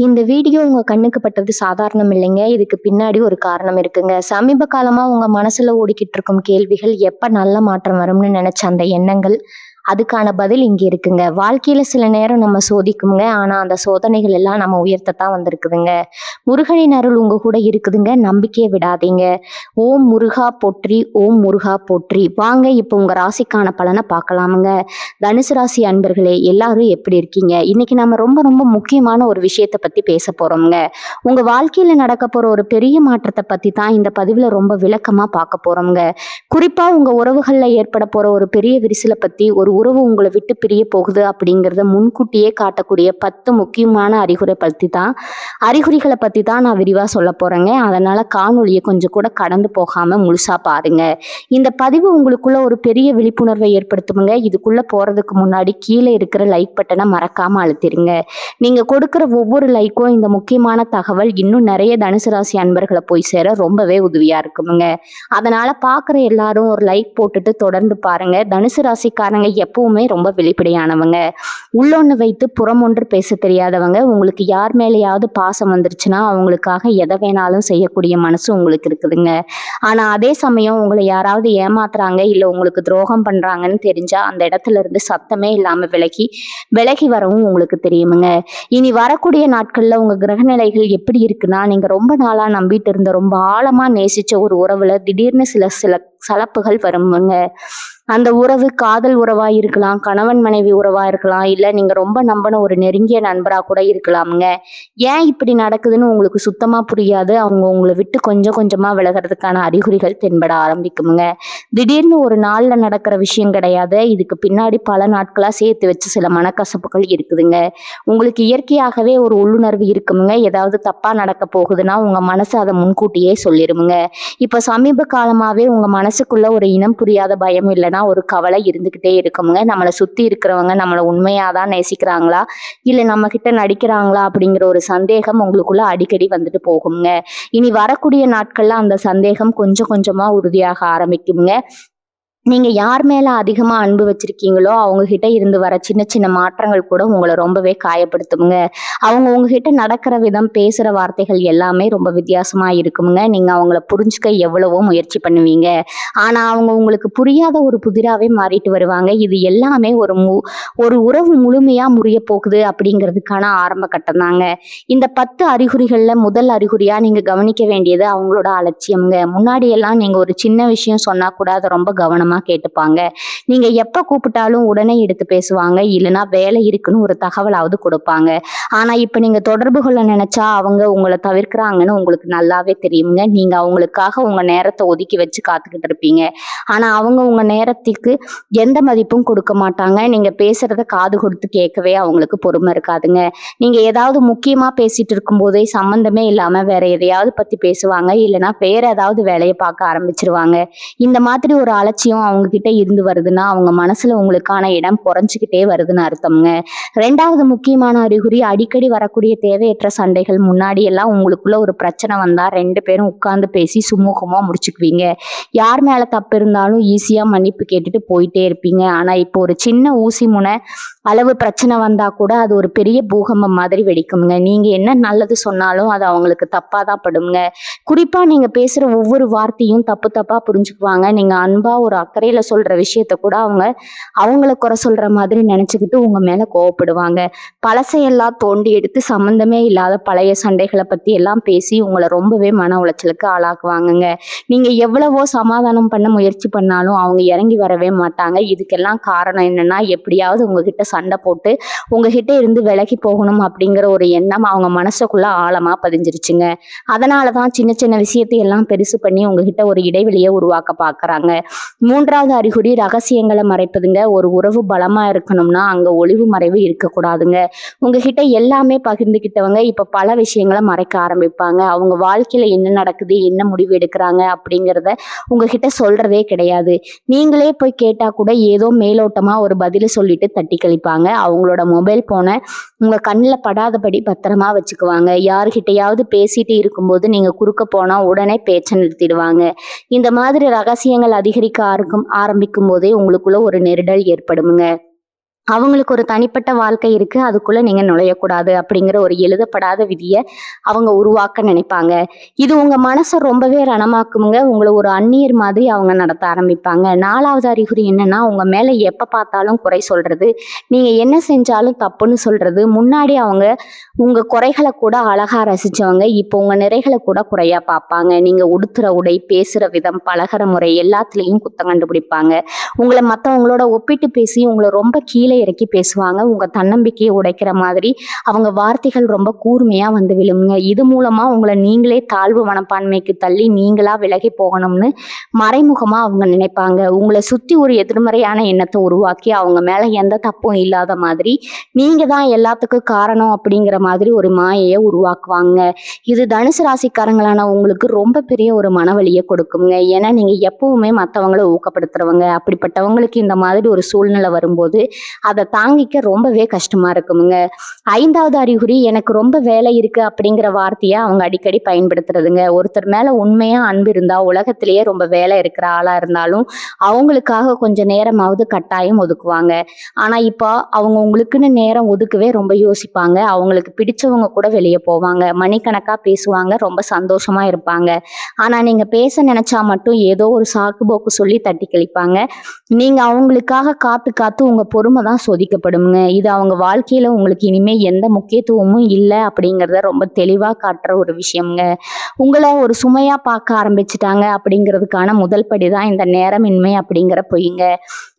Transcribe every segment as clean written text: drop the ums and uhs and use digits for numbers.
இந்த வீடியோ உங்க கண்ணுக்கு பட்டது சாதாரணம் இல்லைங்க. இதுக்கு பின்னாடி ஒரு காரணம் இருக்குங்க. சமீப காலமா உங்க மனசுல ஓடிக்கிட்டு இருக்கும் கேள்விகள், எப்ப நல்ல மாற்றம் வரும்னு நினைச்ச அந்த எண்ணங்கள், அதுக்கான பதில் இங்க இருக்குங்க. வாழ்க்கையில சில நேரம் நம்ம சோதிக்குங்க. ஆனா அந்த சோதனைகள் எல்லாம் நம்ம உயர்த்தத்தான் வந்திருக்குதுங்க. முருகனின் அருள் உங்க கூட இருக்குதுங்க. நம்பிக்கையை விடாதீங்க. ஓம் முருகா போற்றி, ஓம் முருகா போற்றி. வாங்க இப்போ உங்க ராசிக்கான பலனை பார்க்கலாமுங்க. தனுசு ராசி அன்பர்களே, எல்லாரும் எப்படி இருக்கீங்க? இன்னைக்கு நம்ம ரொம்ப ரொம்ப முக்கியமான ஒரு விஷயத்தை பத்தி பேச போறோம்ங்க. உங்க வாழ்க்கையில நடக்க போற ஒரு பெரிய மாற்றத்தை பத்தி தான் இந்த பதிவுல ரொம்ப விளக்கமா பார்க்க போறோம்ங்க. குறிப்பா உங்க உறவுகள்ல ஏற்பட போற ஒரு பெரிய விரிசலை பத்தி, ஒரு உறவு உங்களை விட்டு பிரிய போகுது அப்படிங்கிறத முன்கூட்டியே காட்டக்கூடிய 10 முக்கியமான அறிகுறிகளை பத்தி தான் நான் விரிவா சொல்ல போறேங்க. அதனால காணொலியை கொஞ்சம் கூட கடந்து போகாம முழுசா பாருங்க. இந்த பதிவு உங்களுக்குள்ள ஒரு பெரிய விழிப்புணர்வை ஏற்படுத்துமுங்க. இதுக்குள்ள போறதுக்கு முன்னாடி கீழே இருக்கிற லைக் பட்டனை மறக்காம அழுத்திருங்க. நீங்க கொடுக்கிற ஒவ்வொரு லைக்கும் இந்த முக்கியமான தகவல் இன்னும் நிறைய தனுசு ராசி அன்பர்களை போய் சேர ரொம்பவே உதவியா இருக்குமுங்க. அதனால பாக்குற எல்லாரும் ஒரு லைக் போட்டுட்டு தொடர்ந்து பாருங்க. தனுசு ராசிக்காரங்க எப்பவுமே ரொம்ப வெளிப்படையானவங்க. உள்ளொன்னு வைத்து புறம் ஒன்று பேச தெரியாதவங்க. உங்களுக்கு யார் மேலேயாவது பாசம் வந்துருச்சுன்னா அவங்களுக்காக எதை வேணாலும் செய்யக்கூடிய மனசு உங்களுக்கு இருக்குதுங்க. ஆனா அதே சமயம் உங்களை யாராவது ஏமாத்துறாங்க, இல்ல உங்களுக்கு துரோகம் பண்றாங்கன்னு தெரிஞ்சா அந்த இடத்துல இருந்து சத்தமே இல்லாம விலகி வரவும் உங்களுக்கு தெரியுமுங்க. இனி வரக்கூடிய நாட்கள்ல உங்க கிரகநிலைகள் எப்படி இருக்குன்னா, நீங்க ரொம்ப நாளா நம்பிட்டு இருந்த, ரொம்ப ஆழமா நேசிச்ச ஒரு உறவுல திடீர்னு சில சில சலப்புகள் வருமுங்க. அந்த உறவு காதல் உறவா இருக்கலாம், கணவன் மனைவி உறவா இருக்கலாம், இல்ல நீங்க ரொம்ப நம்பின ஒரு நெருங்கிய நண்பரா கூட இருக்கலாமுங்க. ஏன் இப்படி நடக்குதுன்னு உங்களுக்கு சுத்தமா புரியாது. அவங்க உங்களை விட்டு கொஞ்சம் கொஞ்சமா விலகிறதுக்கான அறிகுறிகள் தென்பட ஆரம்பிக்குமுங்க. திடீர்னு ஒரு நாள்ல நடக்கிற விஷயம் கிடையாது. இதுக்கு பின்னாடி பல நாட்களா சேர்த்து வச்சு சில மனக்கசப்புகள் இருக்குதுங்க. உங்களுக்கு இயற்கையாகவே ஒரு உள்ளுணர்வு இருக்குமுங்க. ஏதாவது தப்பா நடக்க போகுதுன்னா உங்க மனசு அதை முன்கூட்டியே சொல்லிருமுங்க. இப்ப சமீப காலமாவே உங்க மனசுக்குள்ள ஒரு இனம் புரியாத பயம் இல்லைன்னா ஒரு கவலை இருந்துகிட்டே இருக்குமுங்க. நம்மளை சுத்தி இருக்கிறவங்க நம்மளை உண்மையாதான் நேசிக்கிறாங்களா, இல்ல நம்ம கிட்ட நடிக்கிறாங்களா அப்படிங்கிற ஒரு சந்தேகம் உங்களுக்குள்ள அடிக்கடி வந்துட்டு போகுங்க. இனி வரக்கூடிய நாட்கள்ல அந்த சந்தேகம் கொஞ்சம் கொஞ்சமா உறுதியாக ஆரம்பிக்குங்க. நீங்க யார் மேல அதிகமா அன்பு வச்சிருக்கீங்களோ அவங்க கிட்ட இருந்து வர சின்ன சின்ன மாற்றங்கள் கூட உங்களை ரொம்பவே காயப்படுத்துமுங்க. அவங்க உங்ககிட்ட நடக்கிற விதம், பேசுற வார்த்தைகள் எல்லாமே ரொம்ப வித்தியாசமா இருக்குமுங்க. நீங்க அவங்கள புரிஞ்சுக்க எவ்வளவோ முயற்சி பண்ணுவீங்க. ஆனா அவங்க உங்களுக்கு புரியாத ஒரு புதிராவே மாறிட்டு வருவாங்க. இது எல்லாமே ஒரு உறவு முழுமையா முறிய போகுது அப்படிங்கிறதுக்கான ஆரம்ப கட்டம் தாங்க. இந்த 10 அறிகுறிகள்ல முதல் அறிகுறியா நீங்க கவனிக்க வேண்டியது அவங்களோட அலட்சியம்ங்க. முன்னாடி எல்லாம் நீங்க ஒரு சின்ன விஷயம் சொன்னா கூட அதை ரொம்ப கவனமா கேட்டுப்பாங்க. நீங்க எப்ப கூப்பிட்டாலும் உடனே எடுத்து பேசுவாங்க, இல்லைன்னா வேலை இருக்குன்னு ஒரு தகவலாவது கொடுப்பாங்க. ஆனா இப்ப நீங்க தொடர்பு கொள்ள நினைச்சா அவங்க உங்களை தவிர்க்கிறாங்கன்னு உங்களுக்கு நல்லாவே தெரியுங்க. நீங்க அவங்களுக்காக உங்க நேரத்தை ஒதுக்கி வச்சு காத்துக்கிட்டு இருப்பீங்க. ஆனா அவங்க உங்க நேரத்துக்கு எந்த மதிப்பும் கொடுக்க மாட்டாங்க. நீங்க பேசுறத காது கொடுத்து கேட்கவே அவங்களுக்கு பொறுமை இருக்காதுங்க. நீங்க ஏதாவது முக்கியமா பேசிட்டு இருக்கும் போதே சம்பந்தமே இல்லாம வேற எதையாவது பத்தி பேசுவாங்க, இல்லைன்னா வேற ஏதாவது வேலையை பார்க்க ஆரம்பிச்சிருவாங்க. இந்த மாதிரி ஒரு அலட்சியம் அவங்க கிட்ட இருந்து வருதுன்னா அவங்க மனசுல உங்களுக்கான இடம் குறைஞ்சுக்கிட்டே வருதுன்னு அர்த்தம்ங்க. 2வது முக்கியமான அறிகுறி, அடிக்கடி வரக்கூடிய தேவையற்ற சண்டைகள். முன்னாடி எல்லாம் உங்களுக்குள்ள ஒரு பிரச்சனை வந்தா 2 பேரும் உட்கார்ந்து பேசி சுமூகமா முடிச்சுக்குவீங்க. யார் மேல தப்பு இருந்தாலும் ஈஸியா மன்னிப்பு கேட்டுட்டு போயிட்டே இருப்பீங்க. ஆனா இப்போ ஒரு சின்ன ஊசி முனை அளவு பிரச்சனை வந்தா கூட அது ஒரு பெரிய பூகம்பம் மாதிரி வெடிக்குங்க. நீங்க என்ன நல்லது சொன்னாலும் அது அவங்களுக்கு தப்பா தான் படுங்க. குறிப்பா நீங்க பேசுற ஒவ்வொரு வார்த்தையும் தப்பு தப்பா புரிஞ்சுக்குவாங்க. நீங்க அன்பா ஒரு அக்கறையில சொல்ற விஷயத்த கூட அவங்கள குறை சொல்ற மாதிரி நினைச்சுக்கிட்டு உங்க மேல கோவப்படுவாங்க. பழசையெல்லாம் தோண்டி எடுத்து சம்பந்தமே இல்லாத பழைய சண்டைகளை பத்தி எல்லாம் பேசி உங்களை ரொம்பவே மன உளைச்சலுக்கு ஆளாக்குவாங்கங்க. நீங்க எவ்வளவோ சமாதானம் பண்ண முயற்சி பண்ணாலும் அவங்க இறங்கி வரவே மாட்டாங்க. இதுக்கெல்லாம் காரணம் என்னன்னா, எப்படியாவது உங்ககிட்ட சண்டை போட்டு உங்ககிட்ட இருந்து விலகி போகணும் அப்படிங்கிற ஒரு எண்ணம் அவங்க மனசுக்குள்ள ஆழமா பதிஞ்சிருச்சுங்க. அதனாலதான் சின்ன சின்ன விஷயத்தை எல்லாம் பெருசு பண்ணி உங்ககிட்ட ஒரு இடைவெளியை உருவாக்க பாக்குறாங்க. 3வது அறிகுறி, ரகசியங்களை மறைப்பதுங்க. ஒரு உறவு பலமா இருக்கணும்னா அங்க ஒளிவு மறைவு இருக்கக்கூடாதுங்க. உங்ககிட்ட எல்லாமே பகிர்ந்துகிட்டவங்க இப்ப பல விஷயங்களை மறைக்க ஆரம்பிப்பாங்க. அவங்க வாழ்க்கையில என்ன நடக்குது, என்ன முடிவு எடுக்கிறாங்க அப்படிங்கிறத உங்ககிட்ட சொல்றதே கிடையாது. நீங்களே போய் கேட்டா கூட ஏதோ மேலோட்டமா ஒரு பதில சொல்லிட்டு தட்டி கழிப்பாங்க. அவங்களோட மொபைல் போனை உங்க கண்ணில் படாதபடி பத்திரமா வச்சுக்குவாங்க. யாருகிட்டையாவது பேசிட்டு இருக்கும்போது நீங்க குறுக்க போனா உடனே பேச்சை நிறுத்திடுவாங்க. இந்த மாதிரி ரகசியங்கள் அதிகரிக்க ஆரம்பிக்கும் போதே உங்களுக்குள்ள ஒரு நெருடல் ஏற்படுமுங்க. அவங்களுக்கு ஒரு தனிப்பட்ட வாழ்க்கை இருக்கு. அதுக்குள்ள நீங்க நுழையக்கூடாது அப்படிங்கிற ஒரு எழுதப்படாத விதிய அவங்க உருவாக்க நினைப்பாங்க. இது உங்க மனச ரொம்பவே ரணமாக்குமுங்க. உங்கள ஒரு அந்நியர் மாதிரி அவங்க நடத்த ஆரம்பிப்பாங்க. 4வது அறிகுறி என்னன்னா, உங்க மேல எப்ப பார்த்தாலும் குறை சொல்றது. நீங்க என்ன செஞ்சாலும் தப்புன்னு சொல்றது. முன்னாடி அவங்க உங்க குறைகள கூட அழகா ரசிச்சவங்க, இப்போ உங்க நிறைகள கூட குறையா பார்ப்பாங்க. நீங்க உடுத்துற உடை, பேசுற விதம், பழகுற முறை எல்லாத்துலயும் குத்தம் கண்டுபிடிப்பாங்க. உங்கள மத்தவங்களோட ஒப்பிட்டு பேசி உங்கள ரொம்ப கீழே இறக்கி பேசுவாங்க. உங்க தன்னம்பிக்கையை உடைக்கிற மாதிரி அவங்க வார்த்தைகள் ரொம்ப கூர்மையா வந்து விழுமுங்க. இது மூலமா உங்கள நீங்களே தாழ்வு மனப்பான்மைக்கு தள்ளி நீங்களா விலகி போகணும்னு மறைமுகமா அவங்க நினைப்பாங்க. உங்களை சுத்தி ஒரு எதிர்மறையான எண்ணத்தை உருவாக்கி அவங்க மேல எந்த தப்பும் இல்லாத மாதிரி நீங்க தான் எல்லாத்துக்கும் காரணம் அப்படிங்கிற மாதிரி ஒரு மாயையை உருவாக்குவாங்க. இது தனுசு ராசிக்காரங்களான உங்களுக்கு ரொம்ப பெரிய ஒரு மனவலியை கொடுக்குங்க. ஏன்னா நீங்க எப்பவுமே மற்றவங்களை ஊக்கப்படுத்துறவங்க. அப்படிப்பட்டவங்களுக்கு இந்த மாதிரி ஒரு சூழ்நிலை வரும்போது அதை தாங்கிக்க ரொம்பவே கஷ்டமா இருக்குமுங்க. 5வது அறிகுறி, எனக்கு ரொம்ப வேலை இருக்கு அப்படிங்கிற வார்த்தையை அவங்க அடிக்கடி பயன்படுத்துறதுங்க. ஒருத்தர் மேல உண்மையா அன்பு இருந்தா உலகத்திலேயே ரொம்ப வேலை இருக்கிற ஆளா இருந்தாலும் அவங்களுக்காக கொஞ்சம் நேரமாவது கட்டாயம் ஒதுக்குவாங்க. ஆனா இப்போ அவங்க உங்களுக்குன்னு நேரம் ஒதுக்கவே ரொம்ப யோசிப்பாங்க. அவங்களுக்கு பிடிச்சவங்க கூட வெளியே போவாங்க, மணிக்கணக்கா பேசுவாங்க, ரொம்ப சந்தோஷமா இருப்பாங்க. ஆனா நீங்க பேச நினைச்சா மட்டும் ஏதோ ஒரு சாக்கு போக்கு சொல்லி தட்டி கழிப்பாங்க. நீங்க அவங்களுக்காக காத்து காத்து உங்க பொறுமை தான் சோதிக்கப்படுங்க. இது அவங்க வாழ்க்கையில உங்களுக்கு இனிமே எந்த முக்கியத்துவமும் இல்லை அப்படிங்கிறத ரொம்ப தெளிவா காட்டுற ஒரு விஷயம்ங்க. உங்களை ஒரு சுமையா பார்க்க ஆரம்பிச்சுட்டாங்க அப்படிங்கிறதுக்கான முதல் படிதான் இந்த நேரமின்மை அப்படிங்கிற பொய்ங்க.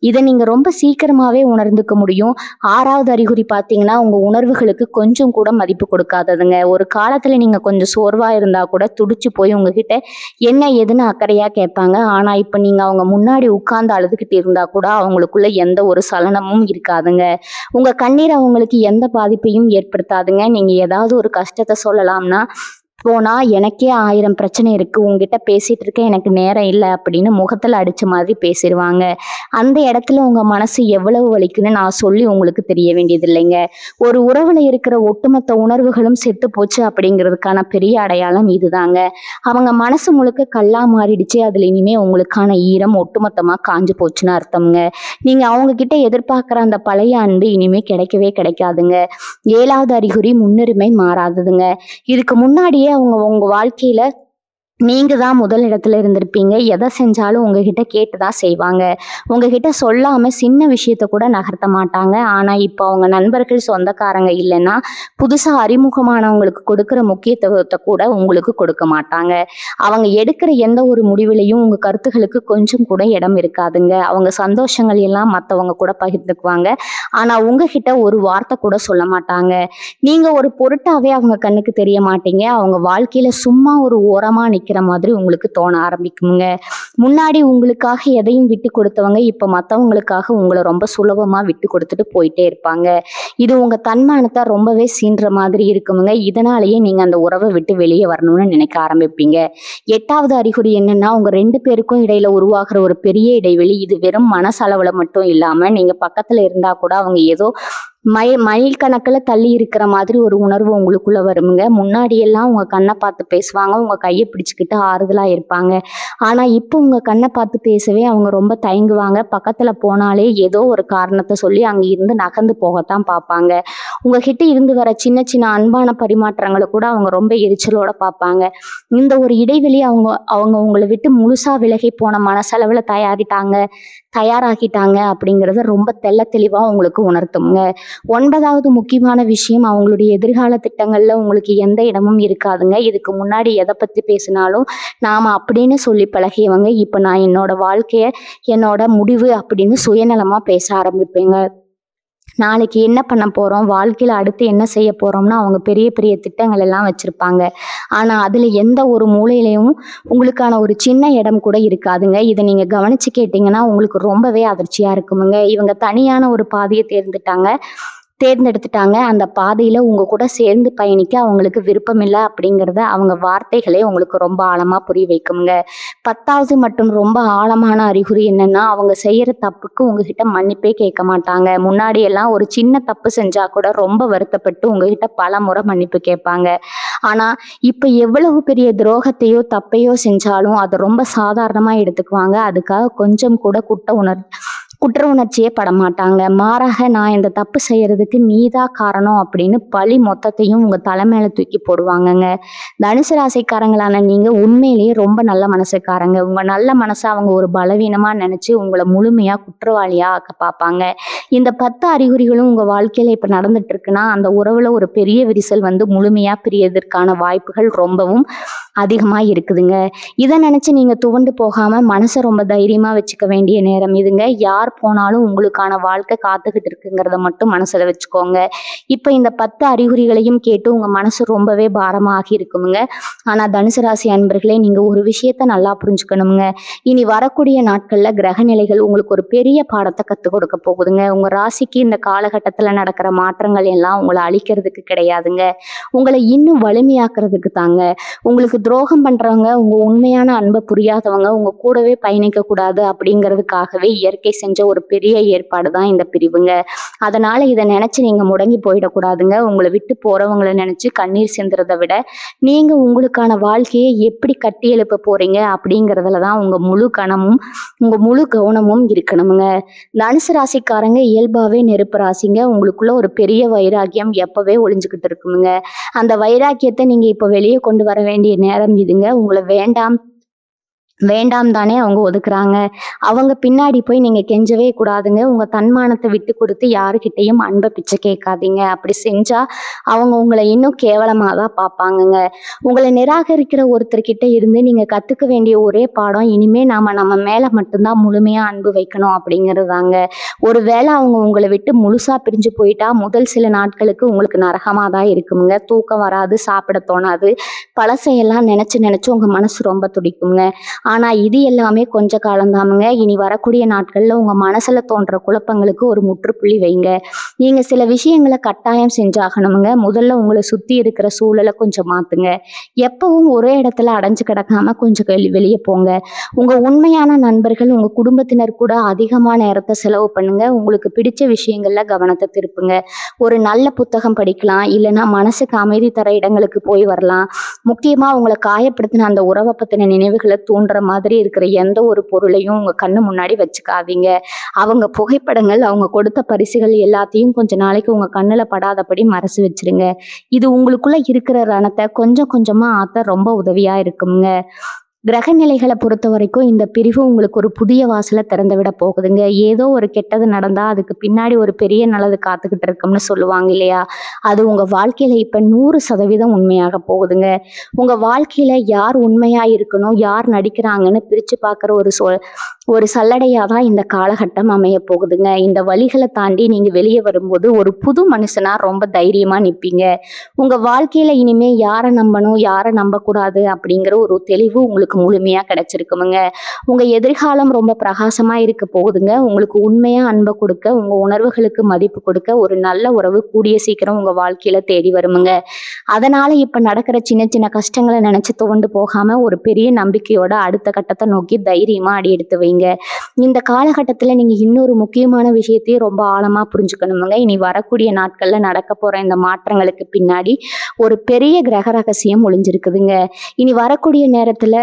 இதை நீங்க ரொம்ப சீக்கிரமாவே உணர்ந்துக்க முடியும். 6வது அறிகுறி பார்த்தீங்கன்னா, உங்க உணர்வுகளுக்கு கொஞ்சம் கூட மதிப்பு கொடுக்காததுங்க. ஒரு காலத்துல நீங்க கொஞ்சம் சோர்வா இருந்தா கூட துடிச்சு போய் உங்ககிட்ட என்ன ஏதுன்னு அக்கறையா கேட்பாங்க. ஆனா இப்ப நீங்க அவங்க முன்னாடி உட்கார்ந்து அழுதுகிட்டு இருந்தா கூட அவங்களுக்குள்ள எந்த ஒரு சலனமும் இருக்காதுங்க. உங்க கண்ணீர் அவங்களுக்கு எந்த பாதிப்பையும் ஏற்படுத்தாதுங்க. நீங்க ஏதாவது ஒரு கஷ்டத்தை சொல்லலாம்னா போனா, எனக்கே 1000 பிரச்சனை இருக்கு, உங்ககிட்ட பேசிட்டு இருக்க எனக்கு நேரம் இல்லை அப்படின்னு முகத்துல அடிச்ச மாதிரி பேசிடுவாங்க. அந்த இடத்துல உங்க மனசு எவ்வளவு வலிக்குன்னு நான் சொல்லி உங்களுக்கு தெரிய வேண்டியது இல்லைங்க. ஒரு உறவுல இருக்கிற ஒட்டுமொத்த உணர்வுகளும் செத்து போச்சு அப்படிங்கிறதுக்கான பெரிய அடையாளம் இதுதாங்க. அவங்க மனசு முழுக்க கல்லா மாறிடுச்சு. அதுல இனிமே உங்களுக்கான ஈரம் ஒட்டுமொத்தமா காஞ்சு போச்சுன்னு அர்த்தம்ங்க. நீங்க அவங்க கிட்ட எதிர்பார்க்குற அந்த பழைய அன்பு இனிமே கிடைக்கவே கிடைக்காதுங்க. 7வது அறிகுறி, முன்னுரிமை மாறாததுங்க. இதுக்கு முன்னாடியே அவங்க உங்க வாழ்க்கையில நீங்க தான் முதல் இடத்துல இருந்திருப்பீங்க. எதை செஞ்சாலும் உங்ககிட்ட கேட்டுதான் செய்வாங்க. உங்ககிட்ட சொல்லாம சின்ன விஷயத்த கூட நகர்த்த மாட்டாங்க. ஆனா இப்போ அவங்க நண்பர்கள், சொந்தக்காரங்க இல்லைன்னா புதுசா அறிமுகமானவங்களுக்கு கொடுக்கிற முக்கியத்துவத்தை கூட உங்களுக்கு கொடுக்க மாட்டாங்க. அவங்க எடுக்கிற எந்த ஒரு முடிவுலையும் உங்க கருத்துகளுக்கு கொஞ்சம் கூட இடம் இருக்காதுங்க. அவங்க சந்தோஷங்கள் எல்லாம் மற்றவங்க கூட பகிர்ந்துக்குவாங்க. ஆனா உங்ககிட்ட ஒரு வார்த்தை கூட சொல்ல மாட்டாங்க. நீங்க ஒரு பொருட்டாவே அவங்க கண்ணுக்கு தெரிய மாட்டீங்க. அவங்க வாழ்க்கையில சும்மா ஒரு ஓரமா நிக்கிற மாதிரி உங்களுக்கு தோண ஆரம்பிக்குங்க. முன்னாடி உங்களுக்காக எதையும் விட்டு கொடுத்தவங்க இப்ப மத்தவங்களுக்காக உங்களை ரொம்ப சுலபமா விட்டு கொடுத்துட்டு போயிட்டே இருப்பாங்க. இது உங்க தன்மானத்தை ரொம்பவே சீன்ற மாதிரி இருக்குமுங்க. இதனாலேயே நீங்க அந்த உறவை விட்டு வெளியே வரணும்னு நினைக்க ஆரம்பிப்பீங்க. 8வது அறிகுறி என்னன்னா, உங்க 2 பேருக்கும் இடையில உருவாகிற ஒரு பெரிய இடைவெளி. இது வெறும் மனசளவுல மட்டும் இல்லாம நீங்க பக்கத்துல இருந்தா கூட அவங்க ஏதோ மைல் கணக்குல தள்ளி இருக்கிற மாதிரி ஒரு உணர்வு உங்களுக்குள்ள வருமுங்க. முன்னாடி எல்லாம் உங்க கண்ணை பார்த்து பேசுவாங்க, உங்க கையை பிடிச்சுக்கிட்டு ஆறுதலா இருப்பாங்க. ஆனா இப்போ உங்க கண்ணை பார்த்து பேசவே அவங்க ரொம்ப தயங்குவாங்க. பக்கத்துல போனாலே ஏதோ ஒரு காரணத்தை சொல்லி அங்க இருந்து நகர்ந்து போகத்தான் பார்ப்பாங்க. உங்ககிட்ட இருந்து வர சின்ன சின்ன அன்பான பரிமாற்றங்களை கூட அவங்க ரொம்ப எரிச்சலோட பார்ப்பாங்க. இந்த ஒரு இடைவெளி அவங்க அவங்க உங்களை விட்டு முழுசா விலகி போன மனசளவுல தயாராகிட்டாங்க அப்படிங்கிறத ரொம்ப தெளிவா உங்களுக்கு உணர்த்துங்க. 9வது முக்கியமான விஷயம், அவங்களுடைய எதிர்கால திட்டங்கள்ல உங்களுக்கு எந்த இடமும் இருக்காதுங்க. இதுக்கு முன்னாடி எதை பத்தி பேசினாலும் நாம அப்படின்னு சொல்லி பழகியவங்க இப்ப நான் என்னோட வாழ்க்கைய, என்னோட முடிவு அப்படின்னு சுயநலமா பேச ஆரம்பிப்பேங்க. நாளைக்கு என்ன பண்ண போறோம், வாழ்க்கையில அடுத்து என்ன செய்ய போறோம்னு அவங்க பெரிய பெரிய திட்டங்கள் எல்லாம் வச்சிருப்பாங்க. ஆனா அதுல எந்த ஒரு மூலையிலையும் உங்களுக்கான ஒரு சின்ன இடம் கூட இருக்காதுங்க. இதை நீங்க கவனிச்சு கேட்டீங்கன்னா உங்களுக்கு ரொம்பவே அதிர்ச்சியா இருக்குமுங்க. இவங்க தனியான ஒரு பாதையை தேர்ந்தெடுத்துட்டாங்க. அந்த பாதையில உங்க கூட சேர்ந்து பயணிக்க அவங்களுக்கு விருப்பம் இல்லை அப்படிங்கிறத அவங்க வார்த்தைகளே உங்களுக்கு ரொம்ப ஆழமா புரிய வைக்குங்க. 10வது மற்றும் ரொம்ப ஆழமான அறிகுறி என்னன்னா, அவங்க செய்யற தப்புக்கு உங்ககிட்ட மன்னிப்பே கேட்க மாட்டாங்க. முன்னாடி எல்லாம் ஒரு சின்ன தப்பு செஞ்சா கூட ரொம்ப வருத்தப்பட்டு உங்ககிட்ட பல முறை மன்னிப்பு கேட்பாங்க. ஆனா இப்ப எவ்வளவு பெரிய துரோகத்தையோ தப்பையோ செஞ்சாலும் அதை ரொம்ப சாதாரணமா எடுத்துக்குவாங்க. அதுக்காக கொஞ்சம் கூட குற்ற உணர்ச்சியே படமாட்டாங்க. மாறாக நான் இந்த தப்பு செய்யறதுக்கு நீதான் காரணம் அப்படின்னு பழி மொத்தத்தையும் உங்க தலை மேல தூக்கி போடுவாங்கங்க. தனுசு ராசிக்காரங்களான நீங்க உண்மையிலேயே ரொம்ப நல்ல மனசுக்காரங்க. உங்க நல்ல மனசை அவங்க ஒரு பலவீனமா நினைச்சு உங்களை முழுமையா குற்றவாளியா ஆக்க பார்ப்பாங்க. இந்த 10 அறிகுறிகளும் உங்க வாழ்க்கையில இப்ப நடந்துட்டு இருக்குன்னா அந்த உறவுல ஒரு பெரிய விரிசல் வந்து முழுமையா பிரியறதற்கான வாய்ப்புகள் ரொம்பவும் அதிகமா இருக்குதுங்க. இதை நினைச்சு நீங்க துவண்டு போகாம மனசை ரொம்ப தைரியமா வச்சுக்க வேண்டிய நேரம் இதுங்க. யார் போனாலும் உங்களுக்கான வாழ்க்கை காத்துக்கிட்டு இருக்குங்கிறத மட்டும் மனசுல வச்சுக்கோங்க. இப்ப இந்த 10 அறிகுறிகளையும் கேட்டு உங்க மனசு ரொம்பவே பாரமாகி இருக்குமுங்க. ஆனா தனுசு ராசி அன்பர்களே, நீங்க ஒரு விஷயத்த நல்லா புரிஞ்சுக்கணுங்க. இனி வரக்கூடிய நாட்கள்ல கிரக நிலைகள் உங்களுக்கு ஒரு பெரிய பாடத்தை கத்துக் கொடுக்க போகுதுங்க. உங்க ராசிக்கு இந்த காலகட்டத்துல நடக்கிற மாற்றங்கள் எல்லாம் உங்களை அழிக்கிறதுக்கு கிடையாதுங்க, உங்களை இன்னும் வலிமையாக்குறதுக்கு தாங்க. உங்களுக்கு துரோகம் பண்றவங்க, உங்க உண்மையான அன்பை புரியாதவங்க உங்க கூடவே பயணிக்க கூடாது அப்படிங்கிறதுக்காகவே இயற்கை செஞ்ச ஒரு பெரிய ஏற்பாடு தான் இந்த பிரிவுங்க. அதனால இதை நினைச்சு நீங்க முடங்கி போயிடக்கூடாதுங்க. உங்களை விட்டு போறவங்களை நினைச்சு கண்ணீர் சிந்துறதை விட நீங்க உங்களுக்கான வாழ்க்கையை எப்படி கட்டி எழுப்ப போறீங்க அப்படிங்கிறதுல தான் உங்க முழு கணமும் உங்க முழு கவனமும் இருக்கணுங்க. தனுசு ராசிக்காரங்க இயல்பாவே நெருப்பு ராசிங்க. உங்களுக்குள்ள ஒரு பெரிய வைராக்கியம் எப்பவே ஒளிஞ்சுக்கிட்டு இருக்குங்க. அந்த வைராக்கியத்தை நீங்க இப்ப வெளியே கொண்டு வர வேண்டிய நேரம் இதுங்க. உங்களை வேண்டாம் வேண்டாம் தானே அவங்க ஒதுக்குறாங்க. அவங்க பின்னாடி போய் நீங்க கெஞ்சவே கூடாதுங்க. உங்க தன்மானத்தை விட்டு கொடுத்து யாருக்கிட்டையும் அன்பை பிச்சை கேட்காதீங்க. அப்படி செஞ்சா அவங்க உங்களை இன்னும் கேவலமா தான் பார்ப்பாங்கங்க. உங்களை நிராகரிக்கிற ஒருத்தர்கிட்ட இருந்து நீங்க கத்துக்க வேண்டிய ஒரே பாடம், இனிமே நம்ம மேல மட்டும்தான் முழுமையா அன்பு வைக்கணும் அப்படிங்கிறதாங்க. ஒருவேளை அவங்க உங்களை விட்டு முழுசா பிரிஞ்சு போயிட்டா முதல் சில நாட்களுக்கு உங்களுக்கு நரகமா தான் இருக்குமுங்க. தூக்கம் வராது, சாப்பிட தோணாது, பழசையெல்லாம் நினைச்சு நினைச்சு உங்க மனசு ரொம்ப துடிக்குங்க. ஆனா இது எல்லாமே கொஞ்ச காலம்தாமுங்க. இனி வரக்கூடிய நாட்கள்ல உங்க மனசுல தோன்ற குழப்பங்களுக்கு ஒரு முற்றுப்புள்ளி வைங்க. நீங்க சில விஷயங்களை கட்டாயம் செஞ்சாகணுமுங்க. முதல்ல உங்களை சுத்தி இருக்கிற சூழலை கொஞ்சம் மாத்துங்க. எப்பவும் ஒரே இடத்துல அடைஞ்சு கிடக்காம கொஞ்சம் வெளியே போங்க. உங்க உண்மையான நண்பர்கள், உங்க குடும்பத்தினர் கூட அதிகமான நேரத்தை செலவு பண்ணுங்க. உங்களுக்கு பிடிச்ச விஷயங்கள்ல கவனத்தை திருப்புங்க. ஒரு நல்ல புத்தகம் படிக்கலாம், இல்லைன்னா மனசுக்கு அமைதி தர இடங்களுக்கு போய் வரலாம். முக்கியமா உங்களை காயப்படுத்தின அந்த உறவை பத்தின நினைவுகளை தூண்டுற மாதிரி இருக்கிற எந்த ஒரு பொருளையும் உங்க கண்ணு முன்னாடி வச்சுக்காதீங்க. அவங்க புகைப்படங்கள், அவங்க கொடுத்த பரிசுகள் எல்லாத்தையும் கொஞ்ச நாளைக்கு உங்க கண்ணுல படாதபடி மறைச்சு வச்சிருங்க. இது உங்களுக்குள்ள இருக்கிற ரணத்தை கொஞ்சம் கொஞ்சமா ஆத்த ரொம்ப உதவியா இருக்குங்க. கிரக நிலைகளை பொறுத்த வரைக்கும் இந்த பிரிவு உங்களுக்கு ஒரு புதிய வாசலை திறந்து விட போகுதுங்க. ஏதோ ஒரு கெட்டது நடந்தா அதுக்கு பின்னாடி ஒரு பெரிய நல்லது காத்துக்கிட்டு இருக்கும்னு சொல்லுவாங்க இல்லையா, அது உங்க வாழ்க்கையில இப்ப 100% உண்மையாக போகுதுங்க. உங்க வாழ்க்கையில யார் உண்மையா இருக்கணும், யார் நடிக்கிறாங்கன்னு பிரிச்சு பார்க்குற ஒரு சல்லடையா தான் இந்த காலகட்டம் அமைய போகுதுங்க. இந்த வழிகளை தாண்டி நீங்க வெளியே வரும்போது ஒரு புது மனுஷனா ரொம்ப தைரியமா நிற்பீங்க. உங்க வாழ்க்கையில இனிமே யாரை நம்பணும், யாரை நம்பக்கூடாது அப்படிங்கிற ஒரு தெளிவு உங்களுக்கு முழுமையா கிடைச்சிருக்குமுங்க. உங்க எதிர்காலம் ரொம்ப பிரகாசமா இருக்க போகுதுங்க. உங்களுக்கு உண்மையா அன்பை கொடுக்க, உங்க உணர்வுகளுக்கு மதிப்பு கொடுக்க ஒரு நல்ல உறவு கூடிய சீக்கிரம் உங்க வாழ்க்கையில தேடி வருமுங்க. அதனால இப்ப நடக்கிற சின்ன சின்ன கஷ்டங்களை நினைச்சு துவண்டு போகாம ஒரு பெரிய நம்பிக்கையோட அடுத்த கட்டத்தை நோக்கி தைரியமா அடி எடுத்து வைங்க. இந்த காலகட்டத்துல நீங்க இன்னொரு முக்கியமான விஷயத்தையும் ரொம்ப ஆழமா புரிஞ்சுக்கணுமுங்க. இனி வரக்கூடிய நாட்கள்ல நடக்க போற இந்த மாற்றங்களுக்கு பின்னாடி ஒரு பெரிய கிரக ரகசியம் ஒளிஞ்சிருக்குதுங்க. இனி வரக்கூடிய நேரத்துல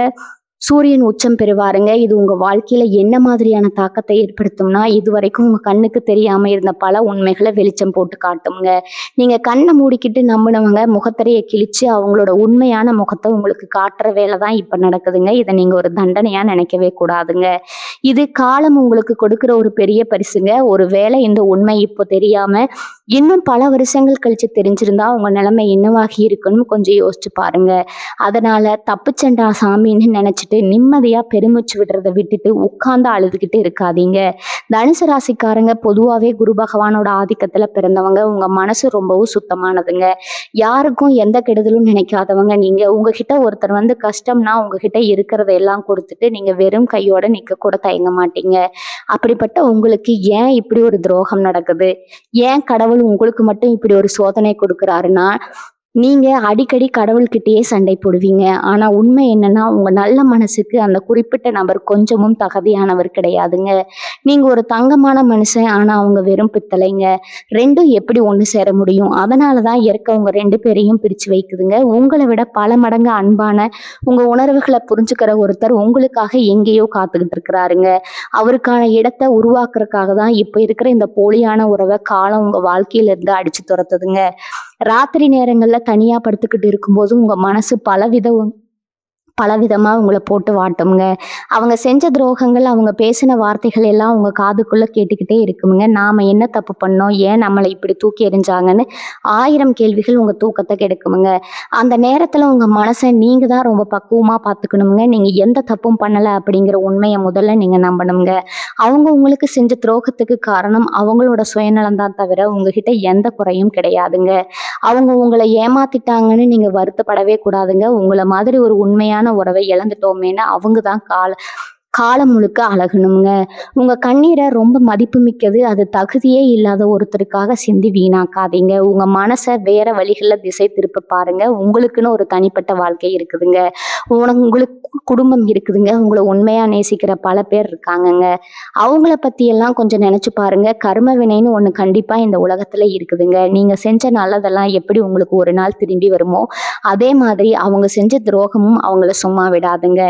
சூரியன் உச்சம் பெறுவாருங்க. இது உங்க வாழ்க்கையில என்ன மாதிரியான தாக்கத்தை ஏற்படுத்தும்னா, இதுவரைக்கும் உங்க கண்ணுக்கு தெரியாம இருந்த பல உண்மைகளை வெளிச்சம் போட்டு காட்டுங்க. நீங்க கண்ணை மூடிக்கிட்டு நம்பினவங்க முகத்திரையை கிழிச்சு அவங்களோட உண்மையான முகத்தை உங்களுக்கு காட்டுற வேலை தான் இப்ப நடக்குதுங்க. இதை நீங்க ஒரு தண்டனையா நினைக்கவே கூடாதுங்க. இது காலம் உங்களுக்கு கொடுக்குற ஒரு பெரிய பரிசுங்க. ஒரு வேளை இந்த உண்மை இப்போ தெரியாம இன்னும் பல வருஷங்கள் கழிச்சு தெரிஞ்சிருந்தா உங்க நிலைமை என்னவாகி இருக்குன்னு கொஞ்சம் யோசிச்சு பாருங்க. அதனால தப்புச்சண்டா சாமின்னு நினைச்சிட்டு நிம்மதியா பெருமூச்சு விடுறதை விட்டுட்டு உட்கார்ந்து அழுதுகிட்டு இருக்காதீங்க. தனுசு ராசிக்காரங்க பொதுவாகவே குரு பகவானோட ஆதிக்கத்துல பிறந்தவங்க. உங்க மனசு ரொம்பவும் சுத்தமானதுங்க. யாருக்கும் எந்த கெடுதலும் நினைக்காதவங்க நீங்க. உங்ககிட்ட ஒருத்தர் வந்து கஷ்டம்னா உங்ககிட்ட இருக்கிறத எல்லாம் கொடுத்துட்டு நீங்க வெறும் கையோட நிக்க கூட தயங்க மாட்டீங்க. அப்படிப்பட்ட உங்களுக்கு ஏன் இப்படி ஒரு துரோகம் நடக்குது, ஏன் கடவுள் உங்களுக்கு மட்டும் இப்படி ஒரு சோதனை கொடுக்குறாருன்னா, நீங்க அடிக்கடி கடவுள்கிட்டயே சண்டை போடுவீங்க. ஆனா உண்மை என்னன்னா, உங்க நல்ல மனசுக்கு அந்த குறிப்பிட்ட நபர் கொஞ்சமும் தகுதியானவர் கிடையாதுங்க. நீங்க ஒரு தங்கமான மனுஷன். ஆனா அவங்க வெறும் பித்தளைங்க. 2ம் எப்படி ஒண்ணு சேர முடியும்? அதனால தான் இயற்கை உங்க 2 பேரையும் பிரிச்சு வைக்குதுங்க. உங்கள விட பல மடங்கு அன்பான, உங்க உணர்வுகள புரிஞ்சுக்கிற ஒருத்தர் உங்களுக்காக எங்கேயோ காத்துக்கிட்டு இருக்கிறாருங்க. அவருக்கான இடத்த உருவாக்குறதுக்காக தான் இப்ப இருக்கிற இந்த போலியான உறவ காலம் உங்க வாழ்க்கையில இருந்து அடிச்சு துரத்துதுங்க. ராத்திரி நேரங்கள்ல தனியா படுத்துக்கிட்டு இருக்கும்போது உங்க மனசு பலவிதமா உங்கள போட்டு வாட்டும்ங்க. அவங்க செஞ்ச துரோகங்கள், அவங்க பேசின வார்த்தைகள் எல்லாம் உங்க காதுக்குள்ள கேட்டுக்கிட்டே இருக்குமுங்க. நாம என்ன தப்பு பண்ணோம்? ஏன் நம்மள இப்படி தூக்கி எறிஞ்சாங்கன்னு 1000 கேள்விகள் உங்க தூக்கத்த கெடுக்குமுங்க. அந்த நேரத்துல உங்க மனச நீங்க தான் ரொம்ப பக்குவமா பார்த்துக்கணுமுங்க. நீங்க எந்த தப்பும் பண்ணல அப்படிங்கிற உண்மைய முதல்ல நீங்க நம்பணும்ங்க. அவங்க உங்களுக்கு செஞ்ச துரோகத்துக்கு காரணம் அவங்களோட சுயநலம் தான் தவிர உங்ககிட்ட எந்த குறையும் கிடையாதுங்க. அவங்க உங்கள ஏமாத்திட்டாங்கன்னு நீங்க வருத்தப்படவே கூடாதுங்க. உங்கள மாதிரி ஒரு உண்மையான உறவை இழந்துட்டோமேன்னு அவங்க தான் காலம் முழுக்க அழகணுங்க. உங்க கண்ணீரை ரொம்ப மதிப்புமிக்கது. அது தகுதியே இல்லாத ஒருத்தருக்காக சிந்தி வீணாக்காதீங்க. உங்க மனச வேற வழிகள்ல திசை திருப்ப பாருங்க. உங்களுக்குன்னு ஒரு தனிப்பட்ட வாழ்க்கை இருக்குதுங்க. உங்களுக்கு குடும்பம் இருக்குதுங்க. உங்களை உண்மையா நேசிக்கிற பல பேர் இருக்காங்கங்க. அவங்கள பத்தி எல்லாம் கொஞ்சம் நினைச்சு பாருங்க. கர்ம வினைன்னு ஒண்ணு கண்டிப்பா இந்த உலகத்துல இருக்குதுங்க. நீங்க செஞ்ச நல்லதெல்லாம் எப்படி உங்களுக்கு ஒரு நாள் திரும்பி வருமோ, அதே மாதிரி அவங்க செஞ்ச துரோகமும் அவங்கள சும்மா விடாதுங்க.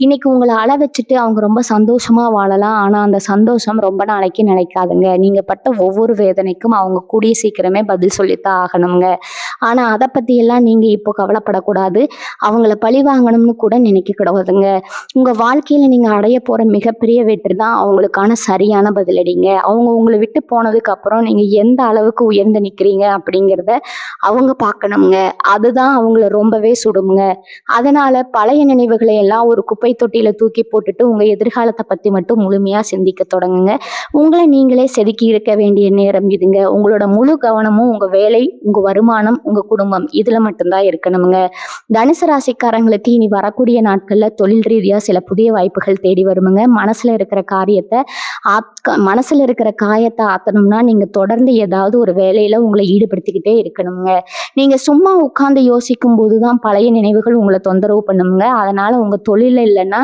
இன்னைக்கு உங்கள அழ வச்சுட்டு அவங்க ரொம்ப சந்தோஷமா வாழலாம். ஆனா அந்த சந்தோஷம் ரொம்ப நாளைக்கு நிலைக்காதுங்க. நீங்க பட்ட ஒவ்வொரு வேதனைக்கும் அவங்க கூடிய சீக்கிரமே பதில் சொல்லித்தான் ஆகணுங்க. ஆனா அதை பத்தி எல்லாம் நீங்க இப்போ கவலைப்படக்கூடாது. அவங்கள பழி வாங்கணும்னு கூட நினைக்க கூடாதுங்க. உங்க வாழ்க்கையில நீங்க அடைய போற மிகப்பெரிய வெற்றி தான் அவங்களுக்கான சரியான பதிலடிங்க. அவங்க உங்களை விட்டு போனதுக்கு அப்புறம் நீங்க எந்த அளவுக்கு உயர்ந்து நிக்கிறீங்க அப்படிங்கிறத அவங்க பார்க்கணுங்க. அதுதான் அவங்கள ரொம்பவே சுடுமுங்க. அதனால பழைய நினைவுகளை எல்லாம் ஒரு குப்பை தொட்டியில தூக்கி போட்டுட்டு உங்க எதிர்காலத்தை பத்தி மட்டும் முழுமையா சிந்திக்க தொடங்குங்க. உங்களை நீங்களே செதுக்கி இருக்க வேண்டிய நேரம் இதுங்க. உங்களோட முழு கவனமும் உங்க வேலை, உங்க வருமானம், உங்க குடும்பம் இதுல மட்டும்தான் இருக்கணுங்க. தனுசு ராசிக்காரங்களுக்கு இனி வரக்கூடிய நாட்கள்ல தொழில் ரீதியா சில புதிய வாய்ப்புகள் தேடி வருமுங்க. மனசுல இருக்கிற காயத்தை ஆத்தணும்னா நீங்க தொடர்ந்து ஏதாவது ஒரு வேலையில உங்களை ஈடுபடுத்திக்கிட்டே இருக்கணுங்க. நீங்க சும்மா உட்கார்ந்து யோசிக்கும் போதுதான் பழைய நினைவுகள் உங்களை தொந்தரவு பண்ணுங்க. அதனால உங்க தொழில இல்லைன்னா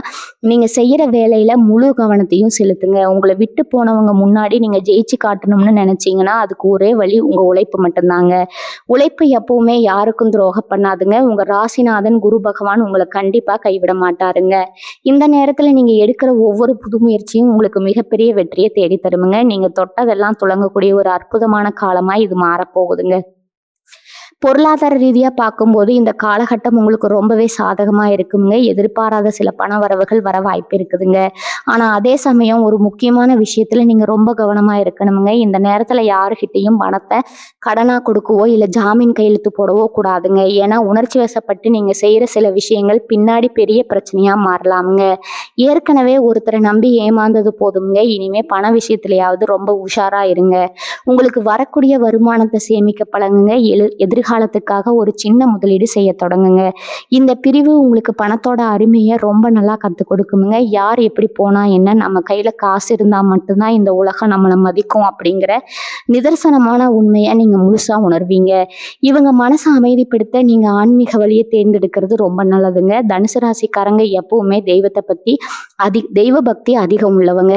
நீங்க செய்யற வேலையில முழு கவனத்தையும் செலுத்துங்க. உங்களை விட்டு போனவங்க முன்னாடி நீங்க ஜெயிச்சு காட்டணும்னு நினைச்சீங்கன்னா அதுக்கு ஒரே வழி உங்க உழைப்பு மட்டும்தாங்க. உழைப்பு எப்பவுமே யாருக்கும் துரோகம் பண்ணாதுங்க. உங்க ராசிநாதன் குரு பகவான் உங்களை கண்டிப்பா கைவிட மாட்டாருங்க. இந்த நேரத்துல நீங்க எடுக்கிற ஒவ்வொரு புது முயற்சியும் உங்களுக்கு மிகப்பெரிய வெற்றியை தேடி தருமுங்க. நீங்க தொட்டதெல்லாம் துலங்கக்கூடிய ஒரு அற்புதமான காலமா இது மாறப்போகுதுங்க. பொருளாதார ரீதியா பார்க்கும்போது இந்த காலகட்டம் உங்களுக்கு ரொம்பவே சாதகமா இருக்குங்க. எதிர்பாராத சில பண வரவுகள் வர வாய்ப்பு இருக்குதுங்க. ஆனா அதே சமயம் ஒரு முக்கியமான விஷயத்துல நீங்க ரொம்ப கவனமா இருக்கணுங்க. இந்த நேரத்துல யாருகிட்டையும் பணத்தை கடனா கொடுக்கவோ இல்ல ஜாமீன் கையெழுத்து போடவோ கூடாதுங்க. ஏன்னா உணர்ச்சி வசப்பட்டு நீங்க செய்யற சில விஷயங்கள் பின்னாடி பெரிய பிரச்சனையா மாறலாமுங்க. ஏற்கனவே ஒருத்தரை நம்பி ஏமாந்தது போதுங்க. இனிமே பண விஷயத்திலேயாவது ரொம்ப உஷாரா இருங்க. உங்களுக்கு வரக்கூடிய வருமானத்தை சேமிக்க பழகுங்க. எதிர்காலத்துக்காக ஒரு சின்ன முதலீடு செய்ய தொடங்குங்க. இந்த பிரிவு உங்களுக்கு பணத்தோட அருமையை ரொம்ப நல்லா கற்றுக் கொடுக்குமுங்க. யார் எப்படி போனா என்ன, நம்ம கையில காசு இருந்தா மட்டும்தான் இந்த உலகம் நம்மளை மதிக்கும் அப்படிங்கிற நிதர்சனமான உண்மையை நீங்க முழுசா உணர்வீங்க. இவங்க மனசை அமைதிப்படுத்த நீங்க ஆன்மீக வழியை தேர்ந்தெடுக்கிறது ரொம்ப நல்லதுங்க. தனுசு ராசிக்காரங்க எப்பவுமே தெய்வத்தை பத்தி தெய்வ பக்தி அதிகம் உள்ளவங்க.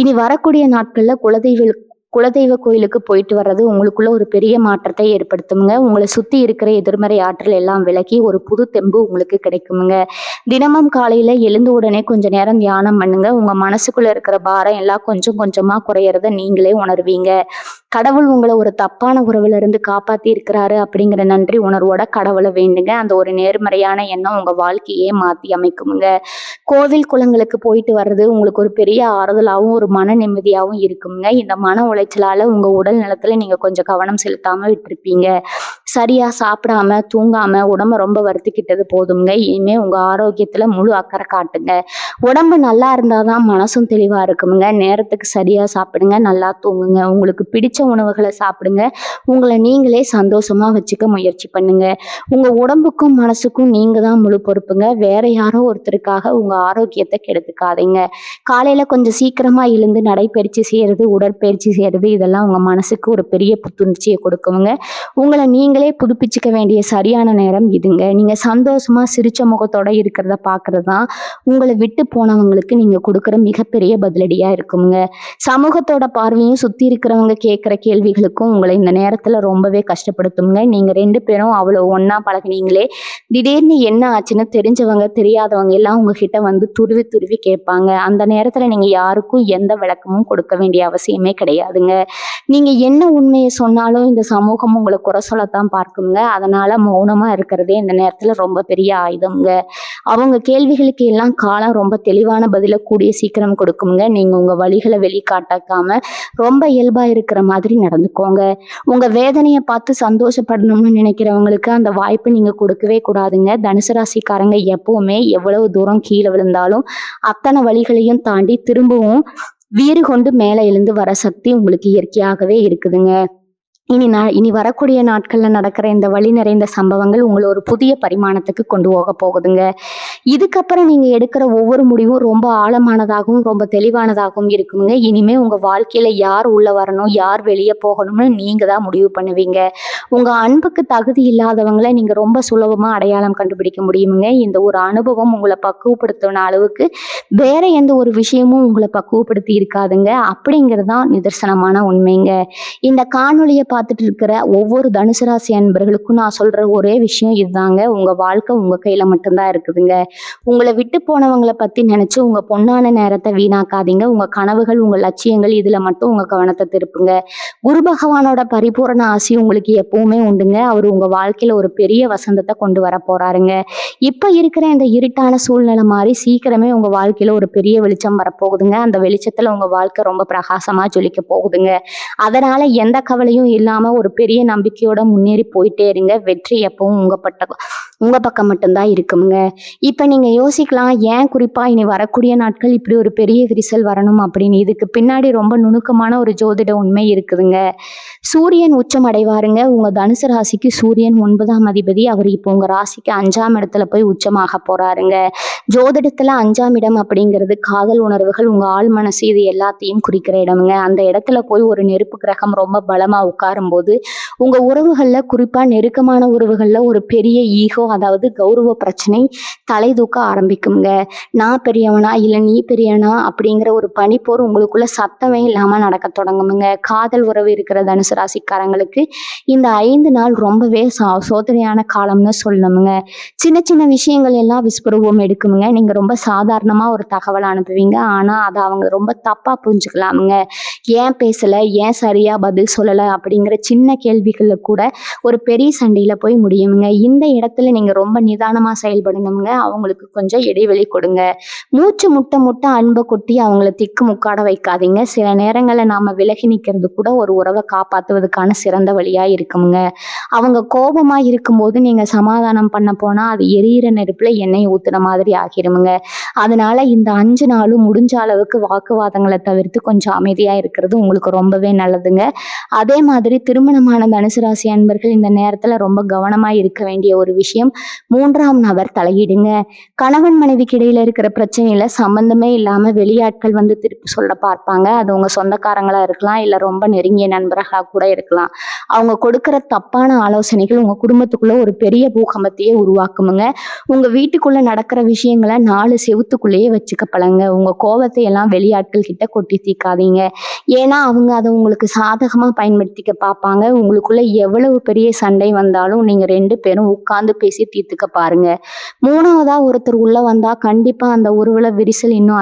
இனி வரக்கூடிய நாட்கள்ல குலதெய்வ கோயிலுக்கு போயிட்டு வர்றது உங்களுக்குள்ள ஒரு பெரிய மாற்றத்தை ஏற்படுத்துமுங்க. உங்களை சுத்தி இருக்கிற எதிர்மறை ஆற்றல் எல்லாம் விலகி ஒரு புது தெம்பு உங்களுக்கு கிடைக்குமுங்க. தினமும் காலையில எழுந்த உடனே கொஞ்ச நேரம் தியானம் பண்ணுங்க. உங்க மனசுக்குள்ள இருக்கிற பாரம் எல்லாம் கொஞ்சம் கொஞ்சமா குறையறத நீங்களே உணர்வீங்க. கடவுள் உங்களை ஒரு தப்பான உறவுல இருந்து காப்பாத்தி இருக்கிறாரு அப்படிங்கிற நன்றி உணர்வோட கடவுளை வேண்டுங்க. அந்த ஒரு நேர்மறையான எண்ணம் உங்க வாழ்க்கையே மாத்தி அமைக்குமுங்க. கோவில் குளங்களுக்கு போயிட்டு வர்றது உங்களுக்கு ஒரு பெரிய ஆறுதலாகவும் ஒரு மன நிம்மதியாகவும் இருக்குங்க. இந்த மன உளைச்சலால உங்க உடல் நலத்துல நீங்க கொஞ்சம் கவனம் செலுத்தாம விட்டுருப்பீங்க. சரியா சாப்பிடாம தூங்காம உடம்ப ரொம்ப வருத்திக்கிட்டது போதுங்க. இனிமே உங்க ஆரோக்கியத்துல முழு அக்கறை காட்டுங்க. உடம்பு நல்லா இருந்தாதான் மனசும் தெளிவா இருக்குமுங்க. நேரத்துக்கு சரியா சாப்பிடுங்க, நல்லா தூங்குங்க. உங்களுக்கு பிடிச்ச உணவுகளை சாப்பிடுங்க. உங்களை நீங்களே சந்தோஷமா வச்சுக்க முயற்சி பண்ணுங்க. உங்க உடம்புக்கும் மனசுக்கும் நீங்க தான் முழு பொறுப்புங்க. வேற யாரோ ஒருத்தருக்காக உங்க ஆரோக்கியத்தை கெடுத்துக்காதீங்க. காலையில கொஞ்சம் சீக்கிரமா எழுந்து நடைப்பயிற்சி செய்யறது, உடற்பயிற்சி செய்யறது இதெல்லாம் உங்க மனசுக்கு ஒரு பெரிய புத்துணர்ச்சியை கொடுக்குங்க. உங்களை நீங்களே நீங்களே புதுப்பிச்சுக்க வேண்டிய சரியான நேரம் இதுங்க. நீங்க சந்தோஷமா சிரிச்ச முகத்தோட இருக்கிறத பார்க்கறது தான் உங்களை விட்டு போனவங்களுக்கு நீங்க கொடுக்குற மிகப்பெரிய பதிலடியா இருக்குங்க. சமூகத்தோட பார்வையும் சுத்தி இருக்கிறவங்க கேட்குற கேள்விகளுக்கும் உங்களை இந்த நேரத்துல ரொம்பவே கஷ்டப்படுத்துங்க. நீங்க 2 பேரும் அவ்வளோ ஒண்ணா பழகுனீங்களே, திடீர்னு என்ன ஆச்சுன்னு தெரிஞ்சவங்க தெரியாதவங்க எல்லாம் உங்ககிட்ட வந்து துருவி துருவி கேட்பாங்க. அந்த நேரத்துல நீங்க யாருக்கும் எந்த விளக்கமும் கொடுக்க வேண்டிய அவசியமே கிடையாதுங்க. நீங்க என்ன உண்மையை சொன்னாலும் இந்த சமூகம் உங்களை குறை சொல்லத்தான் பார்க்குங்க. அதனால மௌனமா இருக்கிறதே இந்த நேரத்துல ரொம்ப பெரிய ஆயுதம்ங்க. அவங்க கேள்விகளுக்கு எல்லாம் காலம் ரொம்ப தெளிவான பதில கூடிய சீக்கிரம் கொடுக்குங்க. நீங்க உங்க வழிகளை வெளிக்காட்டாக்காம ரொம்ப இயல்பா இருக்கிற மாதிரி நடந்துக்கோங்க. உங்க வேதனையை பார்த்து சந்தோஷப்படணும்னு நினைக்கிறவங்களுக்கு அந்த வாய்ப்பு நீங்க கொடுக்கவே கூடாதுங்க. தனுசு ராசிக்காரங்க எப்பவுமே எவ்வளவு தூரம் கீழே விழுந்தாலும் அத்தனை வழிகளையும் தாண்டி திரும்பவும் வீறு கொண்டு மேலே எழுந்து வர சக்தி உங்களுக்கு இயற்கையாகவே இருக்குதுங்க. இனி வரக்கூடிய நாட்கள்ல நடக்கிற இந்த வழி நிறைந்த சம்பவங்கள் உங்களை ஒரு புதிய பரிமாணத்துக்கு கொண்டு போக போகுதுங்க. இதுக்கப்புறம் நீங்க எடுக்கிற ஒவ்வொரு முடிவும் ரொம்ப ஆழமானதாகவும் ரொம்ப தெளிவானதாகவும் இருக்குங்க. இனிமே உங்க வாழ்க்கையில யார் உள்ள வரணும், யார் வெளியே போகணும்னு நீங்க தான் முடிவு பண்ணுவீங்க. உங்க அன்புக்கு தகுதி இல்லாதவங்களை நீங்க ரொம்ப சுலபமா அடையாளம் கண்டுபிடிக்க முடியுமுங்க. இந்த ஒரு அனுபவம் உங்களை பக்குவப்படுத்தின அளவுக்கு வேற எந்த ஒரு விஷயமும் உங்களை பக்குவப்படுத்தி இருக்காதுங்க. அப்படிங்கிறது தான் நிதர்சனமான உண்மைங்க. இந்த காணொலியை பார்த்துட்டு இருக்கிற ஒவ்வொரு தனுசு ராசி அன்பர்களுக்கும் நான் சொல்ற ஒரே விஷயம் இதுதாங்க. உங்க வாழ்க்கை உங்க கையில மட்டும்தான் இருக்குதுங்க. உங்களை விட்டு போனவங்களை பத்தி நினைச்சு உங்க பொன்னான நேரத்தை வீணாக்காதீங்க. உங்க கனவுகள், உங்க லட்சியங்கள் இதுல மட்டும் உங்க கவனத்தை திருப்புங்க. குரு பகவானோட பரிபூரண ஆசி உங்களுக்கு எப்பவுமே உண்டுங்க. அவர் உங்க வாழ்க்கையில ஒரு பெரிய வசந்தத்தை கொண்டு வர போறாருங்க. இப்ப இருக்கிற இந்த இருட்டான சூழ்நிலை மாதிரி சீக்கிரமே உங்க வாழ்க்கையில ஒரு பெரிய வெளிச்சம் வரப்போகுதுங்க. அந்த வெளிச்சத்துல உங்க வாழ்க்கை ரொம்ப பிரகாசமா ஜொலிக்க போகுதுங்க. அதனால எந்த கவலையும் இல்லாம ஒரு பெரிய நம்பிக்கையோட முன்னேறி போயிட்டே இருங்க. வெற்றி எப்பவும் உங்க பக்கம் மட்டும்தான் இருக்குங்க. இப்ப நீங்க யோசிக்கலாம், ஏன் குறிப்பா இனி வரக்கூடிய நாட்கள் இப்படி ஒரு பெரிய விரிசல் வரணும் அப்படின்னு. இதுக்கு பின்னாடி ரொம்ப நுணுக்கமான ஒரு ஜோதிட உண்மை இருக்குதுங்க. சூரியன் உச்சம் அடைவாருங்க. உங்க தனுசு ராசிக்கு சூரியன் 9ஆம் அதிபதி. அவர் இப்போ உங்க ராசிக்கு 5ஆம் இடத்துல போய் உச்சமாக போறாருங்க. ஜோதிடத்துல 5ஆம் இடம் அப்படிங்கிறது காதல் உணர்வுகள், உங்க ஆள் மனசு, இது எல்லாத்தையும் குறிக்கிற இடமுங்க. அந்த இடத்துல போய் ஒரு நெருப்பு கிரகம் ரொம்ப பலமா உட்காரும் போது உங்க உறவுகள்ல, குறிப்பா நெருக்கமான உறவுகள்ல ஒரு பெரிய ஈகோ, அதாவது கௌரவ பிரச்சனை தலை தூக்க ஆரம்பிக்குங்க. நான் பெரியவனா இல்ல நீ பெரியவனா அப்படிங்கிற ஒரு பனிப்போர் உங்களுக்குள்ள சத்தமே இல்லாம நடக்க தொடங்குமுங்க. காதல் உறவு இருக்கிற தனுசு ராசிக்காரங்களுக்கு இந்த 5 நாள் ரொம்பவே சோதனையான காலம்னு சொல்லணுமுங்க. சின்ன சின்ன விஷயங்கள் எல்லாம் விஸ்வரூபம் எடுக்குமுங்க. நீங்க ரொம்ப சாதாரணமா ஒரு தகவல் அனுப்புவீங்க, ஆனா அதை அவங்க ரொம்ப தப்பா புரிஞ்சுக்கலாமுங்க. ஏன் பேசல, ஏன் சரியா பதில் சொல்லல அப்படிங்கிற சின்ன கேள்விகள்ல கூட ஒரு பெரிய சண்டையில போய் முடியுமுங்க. இந்த இடத்துல நீங்க ரொம்ப நிதானமா செயல்படணுங்க. அவங்களுக்கு கொஞ்சம் இடைவெளி கொடுங்க. மூச்சு முட்ட முட்ட அன்பை கொட்டி அவங்கள திக்கு முக்காட வைக்காதீங்க. சில நேரங்கள்ல நாம விலகி நிக்கிறது கூட ஒரு உறவை காப்பாத்துவதற்கான சிறந்த வழியா இருக்குமுங்க. அவங்க கோபமா இருக்கும்போது நீங்க சமாதானம் பண்ண போனா அது எரியிற நெருப்புல எண்ணெய் ஊத்துன மாதிரி ஆகிருமுங்க. அதனால இந்த 5 நாளும் முடிஞ்ச அளவுக்கு வாக்குவாதங்களை தவிர்த்து கொஞ்சம் அமைதியா இருக்கிறது உங்களுக்கு ரொம்பவே நல்லதுங்க. அதே மாதிரி திருமணமான தனுசு ராசி அன்பர்கள் இந்த நேரத்துல ரொம்ப கவனமா இருக்க வேண்டிய ஒரு விஷயம், 3ஆம் நபர் தலையிடுங்க. கணவன் மனைவிக்கு இடையில இருக்கிற பிரச்சனையில சம்பந்தமே இல்லாம வெளியாட்கள் வந்து திருப்பி சொல்ல பார்ப்பாங்க. அது உங்க சொந்தக்காரங்களா இருக்கலாம், இல்ல ரொம்ப நெருங்கிய நண்பர்களா கூட இருக்கலாம். அவங்க கொடுக்கிற தப்பான ஆலோசனைகள் உங்க குடும்பத்துக்குள்ள ஒரு பெரிய பூகம்பத்தையே உருவாக்குமுங்க. உங்க வீட்டுக்குள்ள நடக்கிற விஷயங்களை 4 செவுத்துக்குள்ளேயே வச்சுக்க பழங்க. உங்க கோபத்தை எல்லாம் வெளியாட்கள் கிட்ட கொட்டி தீக்காதீங்க. ஏன்னா அவங்க அதை உங்களுக்கு சாதகமா பயன்படுத்திக்க பார்ப்பாங்க. உங்களுக்குள்ள எவ்வளவு பெரிய சண்டை வந்தாலும் நீங்க 2 பேரும் உட்கார்ந்து பேசி தீர்த்துக்க பாருங்க. 3ஆவதா ஒருத்தர் உள்ள வந்தா கண்டிப்பா அந்த உறவுல விரிசல் இன்னும்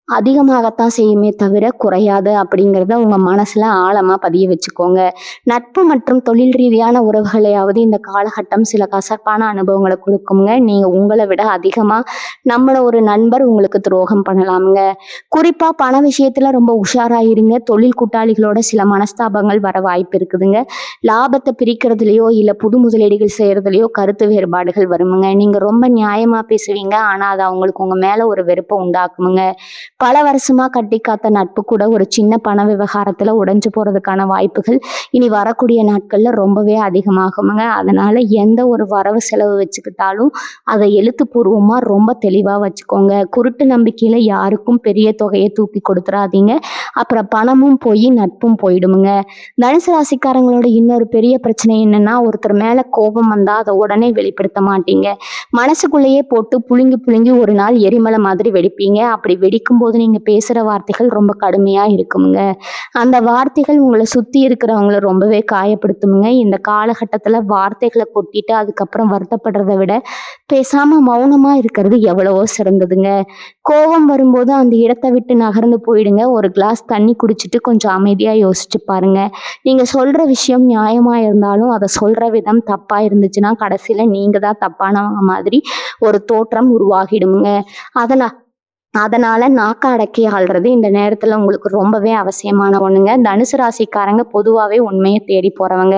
அதிகமாகத்தான் செய்யுமே தவிர குறையாது அப்படிங்கிறத உங்க மனசுல ஆழமா பதிய வச்சுக்கோங்க. நட்பு மற்றும் தொழில் ரீதியான உறவுகளையாவது இந்த காலகட்டம் சில கசப்பான அனுபவங்களை கொடுக்குங்க. நீங்க உங்களை விட அதிகமா நம்மள ஒரு நண்பர் உங்களுக்கு துரோகம் பண்ணலாமுங்க. குறிப்பா பண விஷயத்துல ரொம்ப உஷாராயிருங்க. தொழில் கூட்டாளிகளோட சில மனஸ்தாபங்கள் வர வாய்ப்பு இருக்குதுங்க. லாபத்தை பிரிக்கிறதுலையோ இல்ல புது முதலீடுகள் செய்யறதுலையோ கருத்து வேறுபாடுகள் வருமுங்க. நீங்க ரொம்ப நியாயமா பேசுவீங்க, ஆனா அது அவங்களுக்கு உங்க மேல ஒரு வெறுப்பை உண்டாக்குமுங்க. பல வருஷமா கட்டி காத்த நட்பு கூட ஒரு சின்ன பண விவகாரத்துல உடைஞ்சு போறதுக்கான வாய்ப்புகள் இனி வரக்கூடிய நாட்கள்ல ரொம்பவே அதிகமாகுங்க. அதனால எந்த ஒரு வரவு செலவு வச்சுக்கிட்டாலும் அதை எழுத்துப்பூர்வமா ரொம்ப தெளிவா வச்சுக்கோங்க. குருட்டு நம்பிக்கையில யாருக்கும் பெரிய தொகையை தூக்கி கொடுத்துறாதீங்க. அப்புறம் பணமும் போய் நட்பும் போயிடுமுங்க. தனுசு ராசிக்காரங்களோட இன்னொரு பெரிய பிரச்சனை என்னன்னா, ஒருத்தர் மேல கோபம் வந்தா அதை உடனே வெளிப்படுத்த மாட்டீங்க. மனசுக்குள்ளேயே போட்டு புழுங்கி புழுங்கி ஒரு நாள் எரிமலை மாதிரி வெடிப்பீங்க. அப்படி வெடிக்கும் போது நீங்க பேசுற வார்த்தைகள் ரொம்ப கடுமையா இருக்குமுங்க. அந்த வார்த்தைகள் உங்களை சுத்தி இருக்கிறவங்கள ரொம்பவே காயப்படுத்துமுங்க. இந்த காலகட்டத்துல வார்த்தைகளை கொட்டிட்டு அதுக்கப்புறம் வருத்தப்படுறதை விட பேசாம மௌனமா இருக்கிறது எவ்வளவோ சிறந்ததுங்க. கோபம் வரும்போது அந்த இடத்தை விட்டு நகர்ந்து போயிடுங்க. ஒரு கிளாஸ் தண்ணி குடிச்சிட்டு கொஞ்சம் அமைதியா யோசிச்சு பாருங்க. நீங்க சொல்ற விஷயம் நியாயமா இருந்தாலும் அதை சொல்ற விதம் தப்பா இருந்துச்சுன்னா கடைசியில நீங்க தான் தப்பானவங்க மாதிரி ஒரு தோற்றம் உருவாகிடுமுங்க. அதனால நாக்க அடக்கி ஆள்றது இந்த நேரத்துல உங்களுக்கு ரொம்பவே அவசியமான ஒண்ணுங்க. தனுசு ராசிக்காரங்க பொதுவாவே உண்மையை தேடி போறவங்க.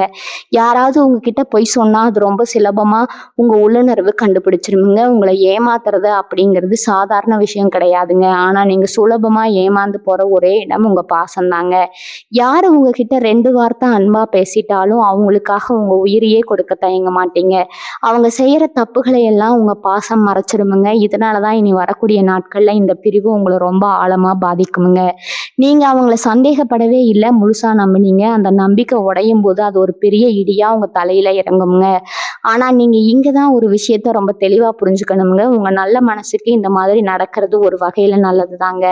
யாராவது உங்ககிட்ட பொய் சொன்னா அது ரொம்ப சுலபமா உங்க உள்ளுணர்வு கண்டுபிடிச்சிருமுங்க. உங்களை ஏமாத்துறது அப்படிங்கிறது சாதாரண விஷயம் கிடையாதுங்க. ஆனா நீங்க சுலபமா ஏமாந்து போற ஒரே இடம் உங்க பாசம்தாங்க. யாரு உங்ககிட்ட 2 வார்த்தை அன்பா பேசிட்டாலும் அவங்களுக்காக உங்க உயிரையே கொடுக்க தயங்க மாட்டீங்க. அவங்க செய்யற தப்புகளை எல்லாம் உங்க பாசம் மறைச்சிருமுங்க. இதனாலதான் இனி வரக்கூடிய நாட்கள்ல இந்த பிரிவு உங்களை ரொம்ப ஆழமா பாதிக்குமுங்க. நீங்க அவங்கள சந்தேகப்படவே இல்லை, முழுசா நம்பினீங்க. அந்த நம்பிக்கை உடையும் போது அது ஒரு பெரிய இடியா உங்க தலையில இறங்குமுங்க. ஆனா நீங்க இங்கதான் ஒரு விஷயத்த ரொம்ப தெளிவா புரிஞ்சுக்கணுங்க. உங்க நல்ல மனசுக்கு இந்த மாதிரி நடக்கிறது ஒரு வகையில நல்லதுதாங்க.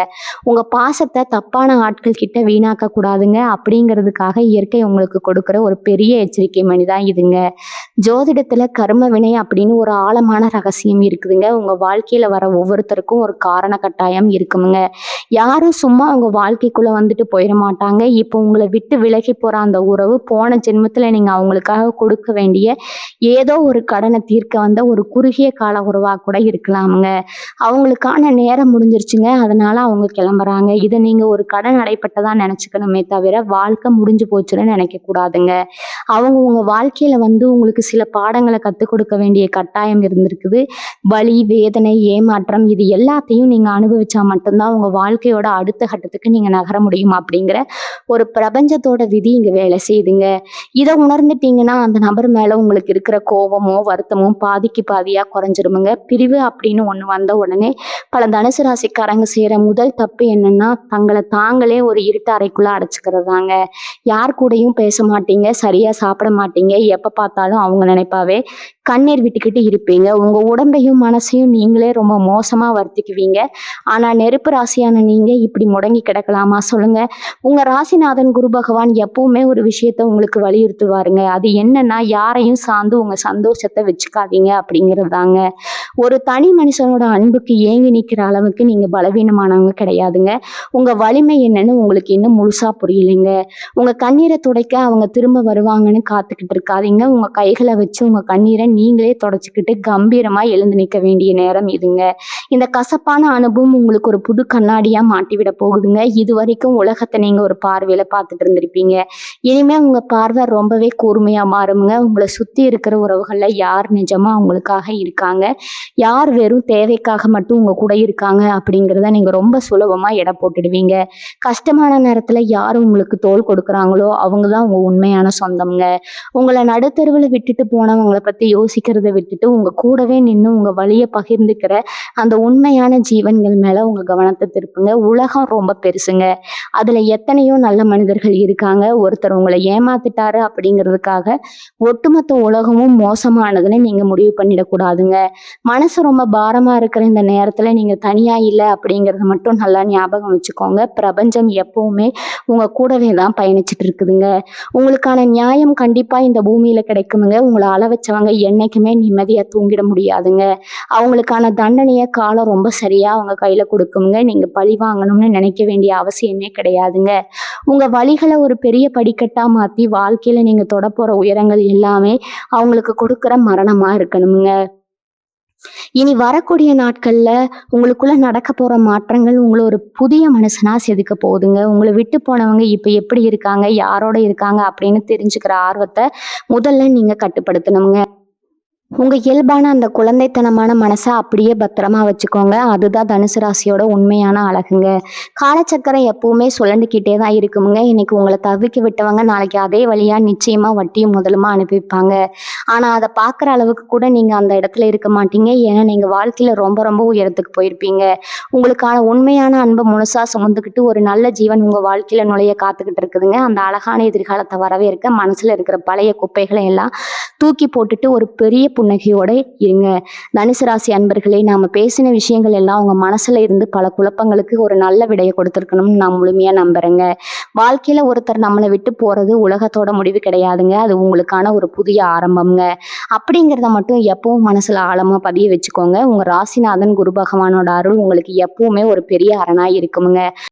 உங்க பாசத்தை தப்பான ஆட்கள் கிட்ட வீணாக்க கூடாதுங்க. அப்படிங்கிறதுக்காக இயற்கை உங்களுக்கு கொடுக்கிற ஒரு பெரிய எச்சரிக்கை மணிதான் இதுங்க. ஜோதிடத்துல கர்ம வினை அப்படின்னு ஒரு ஆழமான ரகசியம் இருக்குதுங்க. உங்க வாழ்க்கையில வர ஒவ்வொருத்தருக்கும் ஒரு காரண கட்டாயம் இருக்குமுங்க. யாரும் சும்மா உங்க வாழ்க்கைக்குள்ள வந்துட்டு போயிட மாட்டாங்க. இப்போ உங்களை விட்டு விலகி போற அந்த உறவு போன ஜென்மத்துல நீங்க அவங்களுக்காக கொடுக்க வேண்டிய ஏதோ ஒரு கடனை தீர்க்க வந்த ஒரு குறுகிய கால உறவா கூட இருக்கலாமுங்க. அவங்களுக்கான நேரம் முடிஞ்சிருச்சுங்க. அதனால அவங்க கிளம்புறாங்க. இதை நீங்க ஒரு கடன் அடைப்பட்டதா நினைச்சுக்கணுமே தவிர வாழ்க்கை முடிஞ்சு போச்சுன்னு நினைக்க கூடாதுங்க. அவங்க உங்க வாழ்க்கையில வந்து உங்களுக்கு சில பாடங்களை கற்றுக் கொடுக்க வேண்டிய கட்டாயம் இருந்திருக்குது. வலி, வேதனை, ஏமாற்றம் இது எல்லாத்தையும் நீங்க அனுபவிச்சா மட்டும்தான் உங்க வாழ்க்கையோட அடுத்த கட்டத்துக்கு நீங்க நகர முடியும் அப்படிங்கிற ஒரு பிரபஞ்சத்தோட விதி இங்க வேலை செய்யுதுங்க. இதை உணர்ந்துட்டீங்கன்னா அந்த நபர் மேல உங்களுக்கு இருக்கிற கோபமோ வருத்தமோ பாதிக்கு பாதியா குறைஞ்சிருமுங்க. பிரிவு அப்படின்னு ஒண்ணு வந்த உடனே பல தனுசு ராசிக்காரங்க செய்யற முதல் தப்பு என்னன்னா, தங்களை தாங்களே ஒரு இருட்டு அறைக்குள்ள அடைச்சுக்கிறதாங்க. யார் கூடயும் பேச மாட்டீங்க, சரியா சாப்பிட மாட்டீங்க, எப்ப பார்த்தாலும் அவங்க நினைப்பாவே கண்ணீர் விட்டுக்கிட்டு இருப்பீங்க. உங்க உடம்பையும் மனசையும் நீங்களே ரொம்ப மோசமா வருத்திக்குவீங்க. ஆனா நெருப்பு ராசியான நீங்க இப்படி முடங்கி கிடக்கலாமா சொல்லுங்க? உங்க ராசிநாதன் குரு பகவான் எப்பவுமே ஒரு விஷயத்த உங்களுக்கு வலியுறுத்துவாருங்க. அது என்னன்னா, யாரையும் சார்ந்து உங்க சந்தோஷத்தை வச்சுக்காதீங்க அப்படிங்கிறது தாங்க. ஒரு தனி மனுஷனோட அன்புக்கு ஏங்கி நிற்கிற அளவுக்கு நீங்க பலவீனமானவங்க கிடையாதுங்க. உங்க வலிமை என்னன்னு உங்களுக்கு இன்னும் முழுசா புரியலைங்க. உங்க கண்ணீரை துடைக்க அவங்க திரும்ப வருவாங்கன்னு காத்துக்கிட்டு இருக்காதீங்க. உங்க கைகளை வச்சு உங்க கண்ணீரை நீங்களே தொடச்சிக்கிட்டு கம்பீரமா எழுந்து நிற்க வேண்டிய நேரம் இதுங்க. இந்த கசப்பான அனுபவம் உங்களுக்கு ஒரு புது கண்ணாடியா மாட்டிவிட போகுதுங்க. இது வரைக்கும் உலகத்தை நீங்க ஒரு பார்வையில பார்த்துட்டு இருந்திருப்பீங்க. இனிமே உங்க பார்வை ரொம்பவே கூர்மையா மாறுங்க. உங்களை சுத்தி இருக்கிற உறவுகள்ல யார் நிஜமா உங்களுக்காக இருக்காங்க, யார் வெறும் தேவைக்காக மட்டும் உங்க கூட இருக்காங்க அப்படிங்கிறத நீங்க ரொம்ப சுலபமா எடை போட்டுடுவீங்க. கஷ்டமான நேரத்துல யார் உங்களுக்கு தோள் கொடுக்குறாங்களோ அவங்க தான் உங்க உண்மையான சொந்தம்ங்க. உங்களை நடுத்தருவில் விட்டுட்டு போனவங்களை பத்தி யோசிக்கிறத விட்டுட்டு உங்க கூடவே நின்று உங்க வழியை பகிர்ந்துக்கிற அந்த உண்மையான ஜீவன்கள் மேல உங்க கவனத்தை திருப்புங்க. உலகம் ரொம்ப பெருசுங்க. அதுல எத்தனையோ நல்ல மனிதர்கள் இருக்காங்க. ஒருத்தர் உங்களை ஏமாத்திட்டாரு அப்படிங்கிறதுக்காக ஒட்டுமொத்த உலகமும் மோசமானதுன்னு நீங்க முடிவு பண்ணிடக்கூடாதுங்க. மனசு ரொம்ப பாரமா இருக்கிற இந்த நேரத்துல நீங்க தனியா இல்லை அப்படிங்கறத மட்டும் நல்லா ஞாபகம் வச்சுக்கோங்க. பிரபஞ்சம் எப்பவுமே உங்க கூடவே தான் பயணிச்சுட்டு இருக்குதுங்க. உங்களுக்கான நியாயம் கண்டிப்பா இந்த பூமியில கிடைக்குமுங்க. உங்களை அள வச்சவங்க என்னைக்குமே நிம்மதியா தூங்கிட முடியாதுங்க. அவங்களுக்கான தண்டனையை காலம் ரொம்ப சரியா அவங்க கையில கொடுக்குங்க. நீங்க பழி வாங்கணும்னு நினைக்க வேண்டிய அவசியமே கிடையாதுங்க. உங்க வழிகளை ஒரு பெரிய படிக்கட்டா மாத்தி வாழ்க்கையில நீங்க தொட போற உயரங்கள் எல்லாமே அவங்களுக்கு கொடுக்குற மரணமா இருக்கணுங்க. இனி வரக்கூடிய நாட்கள்ல உங்களுக்குள்ள நடக்க போற மாற்றங்கள் உங்களை ஒரு புதிய மனுஷனா செதுக்க போகுதுங்க. உங்களை விட்டு போனவங்க இப்ப எப்படி இருக்காங்க, யாரோட இருக்காங்க அப்படின்னு தெரிஞ்சுக்கிற ஆர்வத்தை முதல்ல நீங்க கட்டுப்படுத்தணுங்க. உங்க இயல்பான அந்த குழந்தைத்தனமான மனசை அப்படியே பத்திரமா வச்சுக்கோங்க. அதுதான் தனுசு ராசியோட உண்மையான அழகுங்க. காலச்சக்கரம் எப்பவுமே சுழண்டுக்கிட்டே தான் இருக்குமுங்க. இன்னைக்கு உங்களை தவிக்க விட்டவங்க நாளைக்கு அதே வழியா நிச்சயமா வட்டியும் முதலுமா அனுப்பி வைப்பாங்க. ஆனா அதை பார்க்குற அளவுக்கு கூட நீங்க அந்த இடத்துல இருக்க மாட்டீங்க. ஏன்னா நீங்க வாழ்க்கையில ரொம்ப ரொம்ப உயரத்துக்கு போயிருப்பீங்க. உங்களுக்கான உண்மையான அன்பை முழுசா சுமந்துக்கிட்டு ஒரு நல்ல ஜீவன் உங்க வாழ்க்கையில நுழைய காத்துக்கிட்டு இருக்குதுங்க. அந்த அழகான எதிர்காலத்தை வரவேற்க மனசுல இருக்கிற பழைய குப்பைகளை எல்லாம் தூக்கி போட்டுட்டு ஒரு பெரிய புன்னகையோட இருங்க. தனுசு ராசி அன்பர்களே, நாம பேசின விஷயங்கள் எல்லாம் உங்க மனசுல இருந்து பல குழப்பங்களுக்கு ஒரு நல்ல விடையை கொடுத்துருக்கணும்னு நான் முழுமையா நம்புறேங்க. வாழ்க்கையில ஒருத்தர் நம்மளை விட்டு போறது உலகத்தோட முடிவு கிடையாதுங்க. அது உங்களுக்கான ஒரு புதிய ஆரம்பம்ங்க. அப்படிங்கிறத மட்டும் எப்பவும் மனசுல ஆழமா பதிய வச்சுக்கோங்க. உங்க ராசிநாதன் குரு பகவானோட அருள் உங்களுக்கு எப்பவுமே ஒரு பெரிய அரணா இருக்குமுங்க.